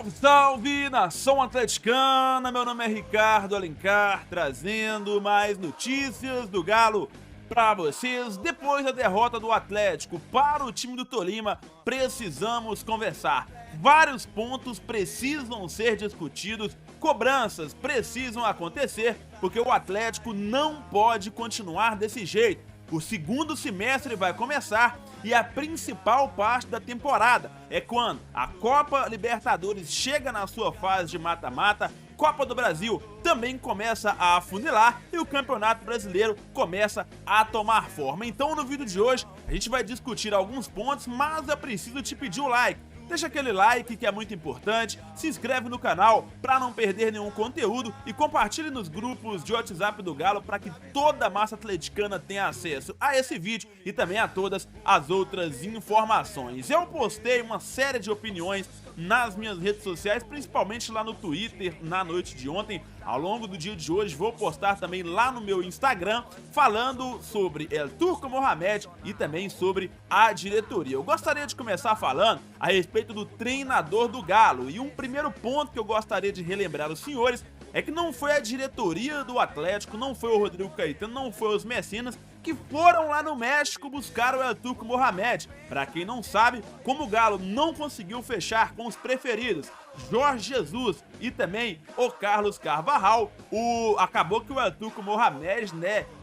Salve, salve, nação atleticana! Meu nome é Ricardo Alencar, trazendo mais notícias do Galo para vocês. Depois da derrota do Atlético para o time do Tolima, precisamos conversar. Vários pontos precisam ser discutidos, cobranças precisam acontecer, porque o Atlético não pode continuar desse jeito. O segundo semestre vai começar e a principal parte da temporada é quando a Copa Libertadores chega na sua fase de mata-mata, Copa do Brasil também começa a afunilar e o Campeonato Brasileiro começa a tomar forma. Então no vídeo de hoje a gente vai discutir alguns pontos, mas eu preciso te pedir o like. Deixa aquele like que é muito importante, se inscreve no canal para não perder nenhum conteúdo e compartilhe nos grupos de WhatsApp do Galo para que toda a massa atleticana tenha acesso a esse vídeo e também a todas as outras informações. Eu postei uma série de opiniões nas minhas redes sociais, principalmente lá no Twitter na noite de ontem. Ao longo do dia de hoje vou postar também lá no meu Instagram falando sobre El Turco Mohamed e também sobre a diretoria. Eu gostaria de começar falando a respeito do treinador do Galo, e um primeiro ponto que eu gostaria de relembrar os senhores é que não foi a diretoria do Atlético, não foi o Rodrigo Caetano, não foi os mecenas que foram lá no México buscar o El Turco Mohamed. Para quem não sabe, como o Galo não conseguiu fechar com os preferidos Jorge Jesus e também o Carlos Carvalhal, acabou que o El Turco Mohamed,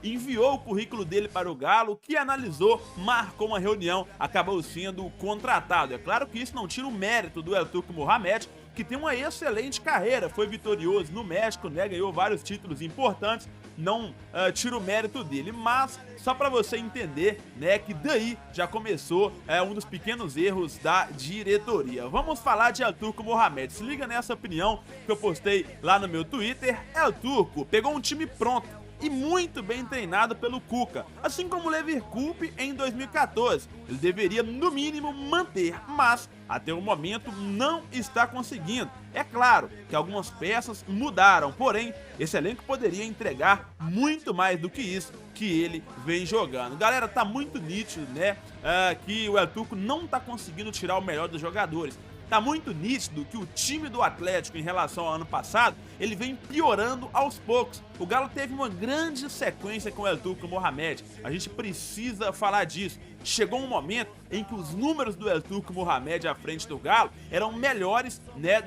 enviou o currículo dele para o Galo, que analisou, marcou uma reunião, acabou sendo contratado. É claro que isso não tira o mérito do El Turco Mohamed, que tem uma excelente carreira, foi vitorioso no México, ganhou vários títulos importantes, não tira o mérito dele, mas só para você entender, que daí já começou um dos pequenos erros da diretoria. Vamos falar de El Turco Mohamed. Se liga nessa opinião que eu postei lá no meu Twitter. El Turco pegou um time pronto e muito bem treinado pelo Cuca, assim como o Leverkusen em 2014. Ele deveria, no mínimo, manter, mas até o momento não está conseguindo. É claro que algumas peças mudaram, porém, esse elenco poderia entregar muito mais do que isso que ele vem jogando. Galera, tá muito nítido, que o El Turco não tá conseguindo tirar o melhor dos jogadores. Tá muito nítido que o time do Atlético, em relação ao ano passado, ele vem piorando aos poucos. O Galo teve uma grande sequência com o El Turco Mohamed. A gente precisa falar disso. Chegou um momento em que os números do El Turco Mohamed à frente do Galo eram melhores,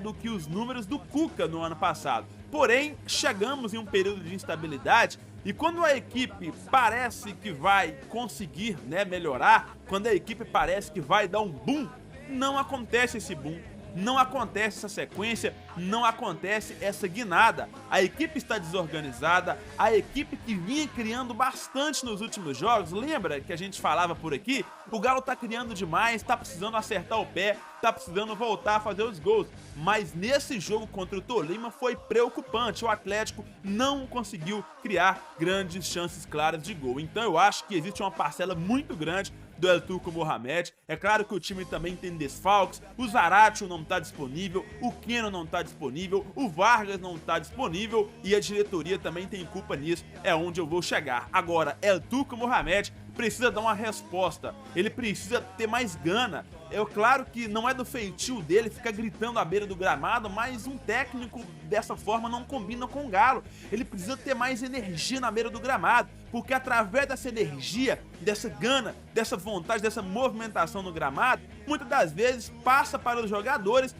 do que os números do Cuca no ano passado. Porém, chegamos em um período de instabilidade e quando a equipe parece que vai conseguir, melhorar, quando a equipe parece que vai dar um boom, não acontece esse boom, não acontece essa sequência, não acontece essa guinada. A equipe está desorganizada, a equipe que vinha criando bastante nos últimos jogos, lembra que a gente falava por aqui? O Galo tá criando demais, tá precisando acertar o pé, tá precisando voltar a fazer os gols. Mas nesse jogo contra o Tolima foi preocupante, o Atlético não conseguiu criar grandes chances claras de gol. Então eu acho que existe uma parcela muito grande do El Turco Mohamed. É claro que o time também tem desfalques, o Zaratio não está disponível, o Keno não está disponível, o Vargas não está disponível e a diretoria também tem culpa nisso, é onde eu vou chegar. Agora, El Turco Mohamed precisa dar uma resposta, ele precisa ter mais gana. É claro que não é do feitio dele ficar gritando à beira do gramado, mas um técnico dessa forma não combina com o Galo. Ele precisa ter mais energia na beira do gramado, porque através dessa energia, dessa gana, dessa vontade, dessa movimentação no gramado, muitas das vezes passa para os jogadores,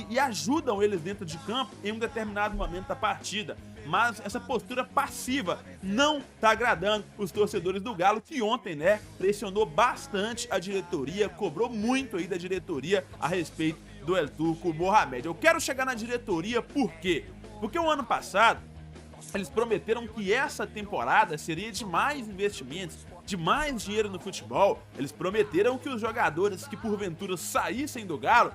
e ajudam eles dentro de campo em um determinado momento da partida. Mas essa postura passiva não tá agradando os torcedores do Galo, que ontem, pressionou bastante a diretoria, cobrou muito aí da diretoria a respeito do El Turco Mohamed. Eu quero chegar na diretoria por quê? Porque o ano passado eles prometeram que essa temporada seria de mais investimentos, de mais dinheiro no futebol. Eles prometeram que os jogadores que porventura saíssem do Galo,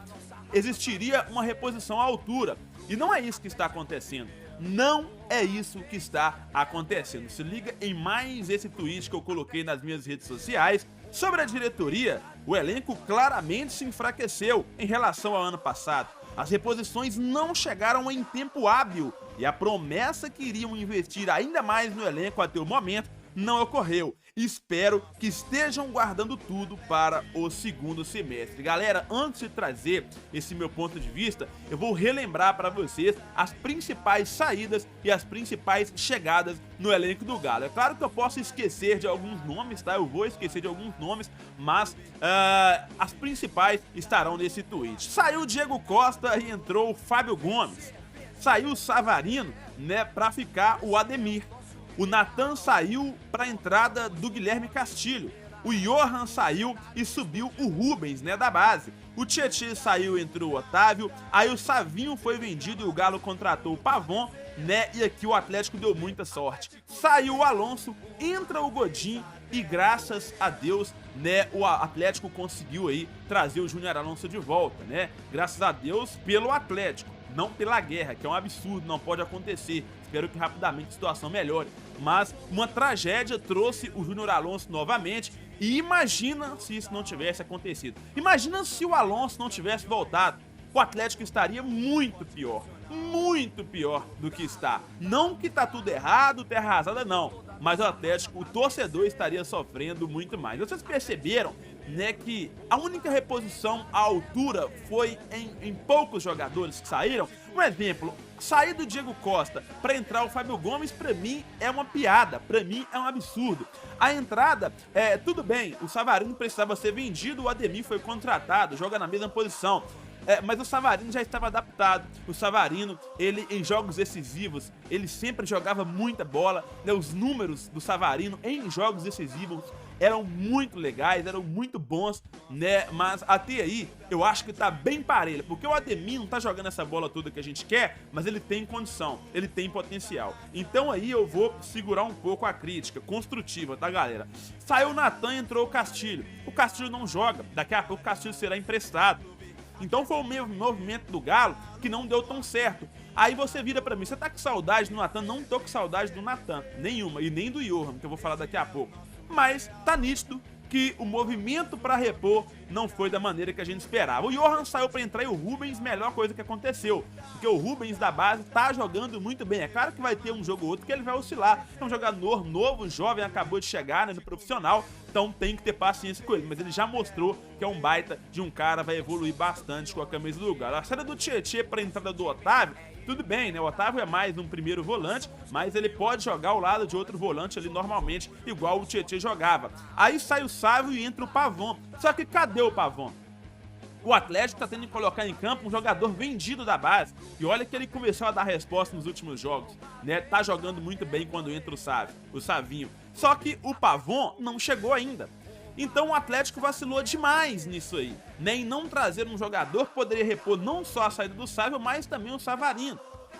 existiria uma reposição à altura. E não é isso que está acontecendo. Não é isso que está acontecendo. Se liga em mais esse tweet que eu coloquei nas minhas redes sociais. Sobre a diretoria, o elenco claramente se enfraqueceu em relação ao ano passado. As reposições não chegaram em tempo hábil e a promessa que iriam investir ainda mais no elenco até o momento não ocorreu. Espero que estejam guardando tudo para o segundo semestre. Galera, antes de trazer esse meu ponto de vista, eu vou relembrar para vocês as principais saídas e as principais chegadas no elenco do Galo. É claro que eu posso esquecer de alguns nomes, tá? Eu vou esquecer de alguns nomes, mas as principais estarão nesse tweet. Saiu o Diego Costa e entrou o Fábio Gomes. Saiu o Savarino, né, para ficar o Ademir. O Natan saiu para a entrada do Guilherme Castilho. O Johan saiu e subiu o Rubens, né, da base. O Tietê saiu e entrou o Otávio. Aí o Savinho foi vendido e o Galo contratou o Pavon, né? E aqui o Atlético deu muita sorte. Saiu o Alonso, entra o Godin e graças a Deus, né, o Atlético conseguiu aí trazer o Júnior Alonso de volta, né? Graças a Deus pelo Atlético, não pela guerra, que é um absurdo, não pode acontecer. Espero que rapidamente a situação melhore. Mas uma tragédia trouxe o Júnior Alonso novamente. E imagina se isso não tivesse acontecido. Imagina se o Alonso não tivesse voltado. O Atlético estaria muito pior do que está. Não que tá tudo errado, terra arrasada, não. Mas o Atlético, o torcedor estaria sofrendo muito mais. Vocês perceberam, né, que a única reposição à altura foi em poucos jogadores que saíram? Um exemplo, sair do Diego Costa para entrar o Fábio Gomes, pra mim é uma piada, pra mim é um absurdo. A entrada, tudo bem, o Savarino precisava ser vendido, o Ademir foi contratado, joga na mesma posição. Mas o Savarino já estava adaptado. O Savarino, ele em jogos decisivos, ele sempre jogava muita bola, né? Os números do Savarino em jogos decisivos eram muito legais, eram muito bons, né? Mas até aí, eu acho que tá bem parelho, porque o Ademir não tá jogando essa bola toda que a gente quer, mas ele tem condição, ele tem potencial. Então aí eu vou segurar um pouco a crítica construtiva, tá, galera? Saiu o Natan e entrou o Castilho. O Castilho não joga, daqui a pouco o Castilho será emprestado. Então foi o mesmo movimento do Galo que não deu tão certo. Aí você vira pra mim, você tá com saudade do Natan? Não tô com saudade do Natan, nenhuma, e nem do Johan, que eu vou falar daqui a pouco. Mas tá nítido que o movimento pra repor não foi da maneira que a gente esperava. O Johan saiu pra entrar e o Rubens, melhor coisa que aconteceu. Porque o Rubens da base tá jogando muito bem. É claro que vai ter um jogo ou outro que ele vai oscilar. É um jogador novo, jovem, acabou de chegar, né, no profissional. Então tem que ter paciência com ele. Mas ele já mostrou que é um baita de um cara, vai evoluir bastante com a camisa do Galo. A saída do Tietê pra entrada do Otávio, tudo bem, né? O Otávio é mais um primeiro volante, mas ele pode jogar ao lado de outro volante ali normalmente, igual o Tietê jogava. Aí sai o Sávio e entra o Pavon. Só que cadê o Pavon? O Atlético tá tendo que colocar em campo um jogador vendido da base. E olha que ele começou a dar resposta nos últimos jogos, né? Tá jogando muito bem quando entra o Savinho. Só que o Pavon não chegou ainda. Então o Atlético vacilou demais nisso aí, né? Em não trazer um jogador que poderia repor não só a saída do Sávio, mas também o Savarino.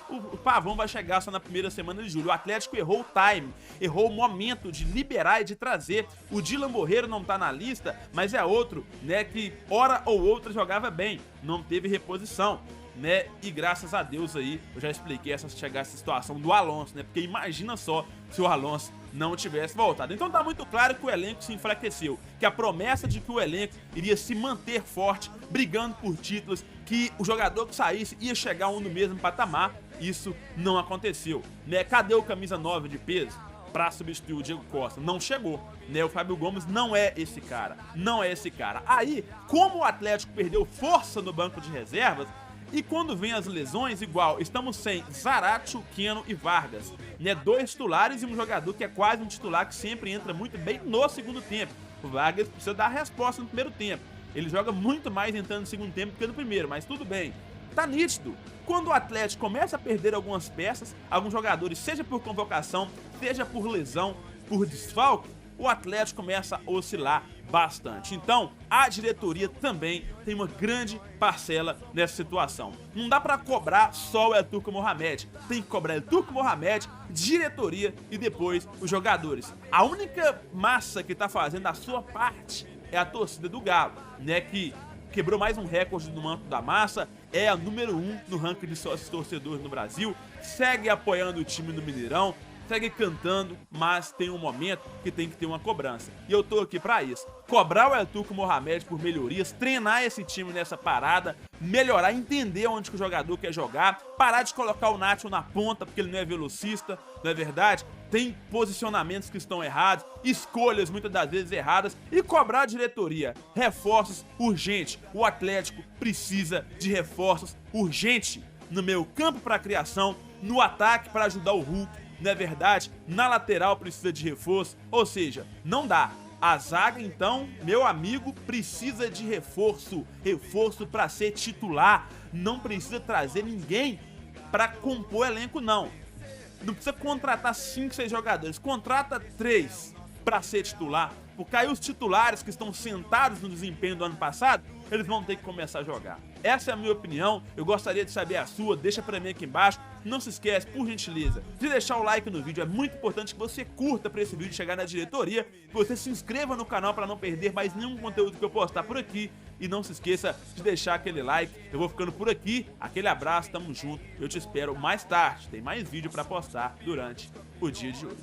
O Pavon vai chegar só na primeira semana de julho. O Atlético errou o time, errou o momento de liberar e de trazer. O Dylan Borreiro não tá na lista, mas é outro, né, que hora ou outra jogava bem, não teve reposição, né? E graças a Deus aí, eu já expliquei essa situação do Alonso, né? Porque imagina só se o Alonso não tivesse voltado. Então tá muito claro que o elenco se enfraqueceu, que a promessa de que o elenco iria se manter forte, brigando por títulos, que o jogador que saísse ia chegar no mesmo patamar, isso não aconteceu, né? Cadê o camisa 9 de peso pra substituir o Diego Costa? Não chegou, né? O Fábio Gomes não é esse cara, não é esse cara. Aí, como o Atlético perdeu força no banco de reservas, e quando vem as lesões, igual, estamos sem Zaratio, Keno e Vargas, né? 2 titulares e um jogador que é quase um titular que sempre entra muito bem no segundo tempo. O Vargas precisa dar a resposta no primeiro tempo. Ele joga muito mais entrando no segundo tempo do que no primeiro, mas tudo bem. Tá nítido. Quando o Atlético começa a perder algumas peças, alguns jogadores, seja por convocação, seja por lesão, por desfalque, o Atlético começa a oscilar bastante. Então, a diretoria também tem uma grande parcela nessa situação. Não dá pra cobrar só o El Turco Mohamed. Tem que cobrar El Turco Mohamed, diretoria e depois os jogadores. A única massa que tá fazendo a sua parte é a torcida do Galo, né, que quebrou mais um recorde no manto da massa, é a número 1 no ranking de sócios torcedores no Brasil, segue apoiando o time no Mineirão, segue cantando, mas tem um momento que tem que ter uma cobrança. E eu tô aqui pra isso. Cobrar o El Turco Mohamed por melhorias, treinar esse time nessa parada, melhorar, entender onde que o jogador quer jogar, parar de colocar o Nacho na ponta porque ele não é velocista, não é verdade? Tem posicionamentos que estão errados, escolhas muitas das vezes erradas e cobrar a diretoria. Reforços urgente. O Atlético precisa de reforços urgente no meio campo para criação, no ataque para ajudar o Hulk, não é verdade? Na lateral precisa de reforço, ou seja, não dá. A zaga, então, meu amigo, precisa de reforço. Reforço para ser titular. Não precisa trazer ninguém para compor elenco, não. Não precisa contratar 5, 6 jogadores. Contrata 3 para ser titular. Porque aí os titulares que estão sentados no desempenho do ano passado, eles vão ter que começar a jogar. Essa é a minha opinião, eu gostaria de saber a sua, deixa pra mim aqui embaixo. Não se esquece, por gentileza, de deixar o like no vídeo, é muito importante que você curta pra esse vídeo chegar na diretoria, que você se inscreva no canal pra não perder mais nenhum conteúdo que eu postar por aqui, e não se esqueça de deixar aquele like. Eu vou ficando por aqui, aquele abraço, tamo junto, eu te espero mais tarde, tem mais vídeo pra postar durante o dia de hoje.